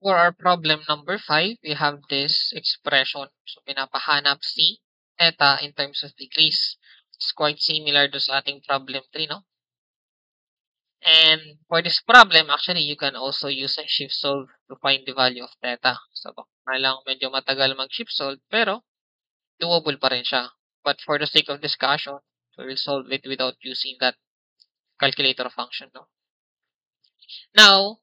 For our problem number 5, we have this expression. So, pinapahanap si theta in terms of degrees. It's quite similar to sa ating problem 3, no? And for this problem, actually, you can also use a shift solve to find the value of theta. So, lang medyo matagal mag-shift solve, pero doable pa rin siya. But for the sake of discussion, we will solve it without using that calculator function, no? Now,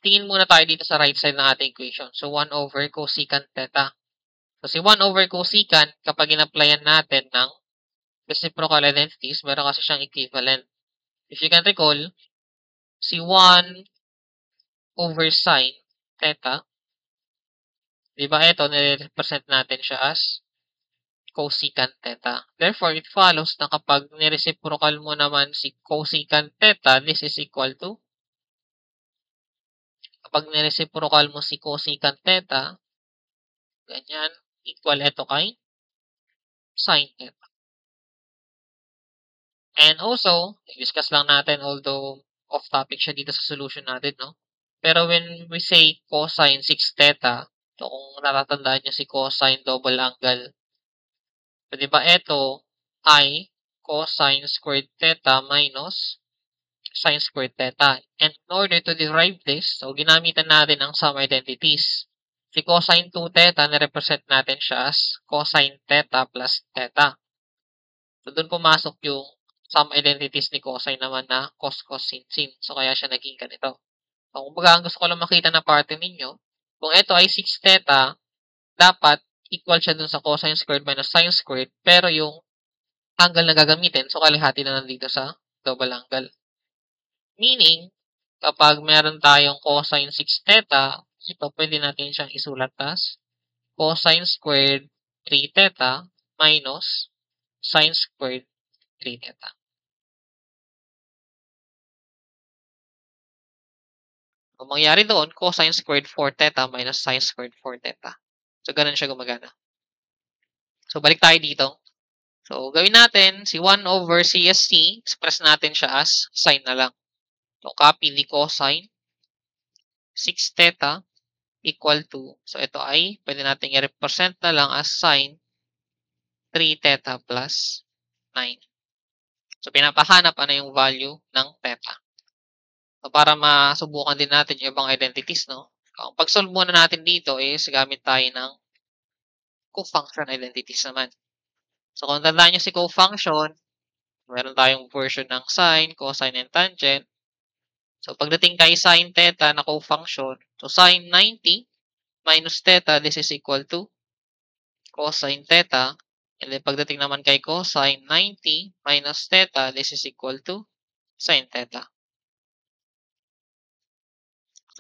tingin muna tayo dito sa right side ng ating equation. So, 1 over cosecant theta. So, si 1 over cosecant, kapag in-applyan natin ng reciprocal identities, meron kasi siyang equivalent. If you can recall, si 1 over sine theta, di ba ito, nire-represent natin siya as cosecant theta. Therefore, it follows na kapag nireciprocal mo naman si cosecant theta, this is equal to, kapag nireciprocal mo si cosecant theta, ganyan, equal ito kay sine theta. And also, discuss lang natin, although off-topic siya dito sa solution natin, no? Pero when we say cosine 6 theta, so kung natatandaan nyo si cosine double angle, so di ba ito ay cosine squared theta minus sine squared theta. And in order to derive this, so ginamitan natin ang sum identities. Si cosine 2 theta, na-represent natin siya as cosine theta plus theta. So, doon pumasok yung sum identities ni cosine naman na cos, cos, sin, sin. So, kaya siya naging ganito. So, kumbaga, ang gusto ko lang makita na parte ninyo, kung ito ay 6 theta, dapat equal siya dun sa cosine squared minus sine squared, pero yung angle na gagamitin, so kalahati na nandito sa double angle. Meaning, kapag meron tayong cosine 6 theta, ito pwede natin siyang isulat as cosine squared 3 theta minus sine squared 3 theta. Ang mangyari doon, cosine squared 4 theta minus sine squared 4 theta. So, ganun siya gumagana. So, balik tayo dito. So, gawin natin, si 1 over CSC, express natin siya as sine na lang. So, copy the cosine 6 theta equal to, so ito ay, pwede natin i-represent na lang as sine 3 theta plus 9. So, pinapahanap ano yung value ng theta. So, para masubukan din natin yung ibang identities, no? Ang pag-solve muna natin dito is gamit tayo ng co-function identities naman. So, kung tandaan nyo si co-function, meron tayong version ng sine, cosine, and tangent. So, pagdating kay sine theta na co-function, so sine 90 minus theta, this is equal to cosine theta. And then, pagdating naman kay cosine 90 minus theta, this is equal to sine theta.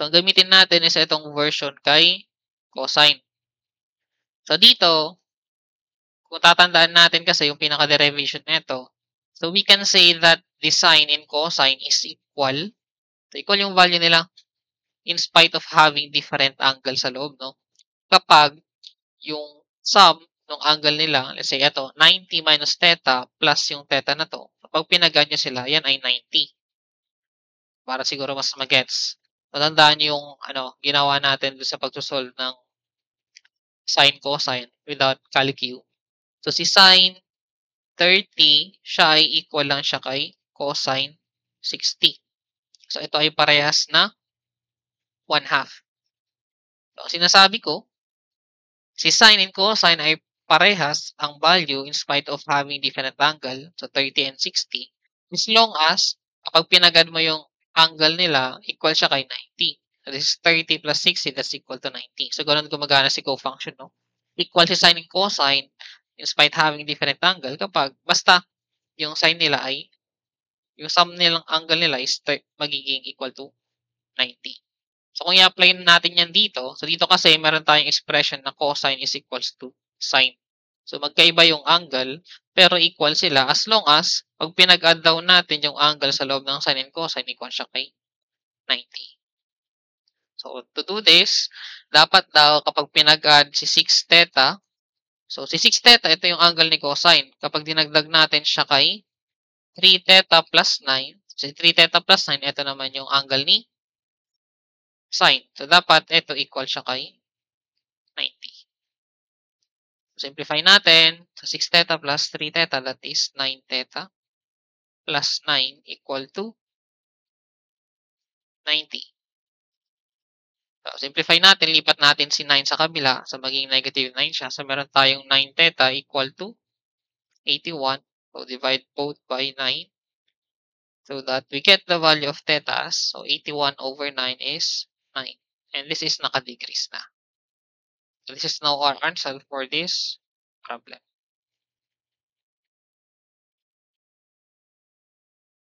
So, ang gamitin natin is itong version kay cosine. So, dito, kung tatandaan natin kasi yung pinaka-derivation nito, so we can say that the sine and cosine is equal. So, equal yung value nila in spite of having different angle sa loob, no? Kapag yung sum ng angle nila, let's say ito, 90 minus theta plus yung theta na to, kapag pinaganya sila, yan ay 90. Para siguro mas magets. Matandaan nyo yung ginawa natin sa pagsusolve ng sine cosine without calcu. So, si sine 30, siya ay equal lang siya kay cosine 60. So, ito ay parehas na 1/2. So, sinasabi ko, si sine and cosine ay parehas ang value in spite of having different angle, so 30 and 60, as long as kapag pinagad mo yung angle nila, equal siya kay 90. So, this is 30 plus 60, that's equal to 90. So, ganun gumagana si co-function, no? Equal si sine and cosine in spite having different angle kapag basta yung sine nila ay, yung sum nilang angle nila is magiging equal to 90. So, kung i-apply natin yan dito, so dito kasi meron tayong expression na cosine is equals to sine. So, magkaiba yung angle, pero equal sila as long as pag pinag-add daw natin yung angle sa loob ng sine and cosine, equal siya kay 90. So, to do this, dapat daw kapag pinag-add si 6 theta, so si 6 theta, ito yung angle ni cosine. Kapag dinagdag natin siya kay 3 theta plus 9, so 3 theta plus 9, ito naman yung angle ni sine. So, dapat ito equal siya kay 90. Simplify natin. So, 6 theta plus 3 theta, that is 9 theta plus 9 equal to 90. So, simplify natin. Lipat natin si 9 sa kabila. So, maging negative 9 siya. So, meron tayong 9 theta equal to 81. So, divide both by 9. So, that we get the value of theta. So, 81 over 9 is 9. And this is naka-decrease na. So, this is now our answer for this problem.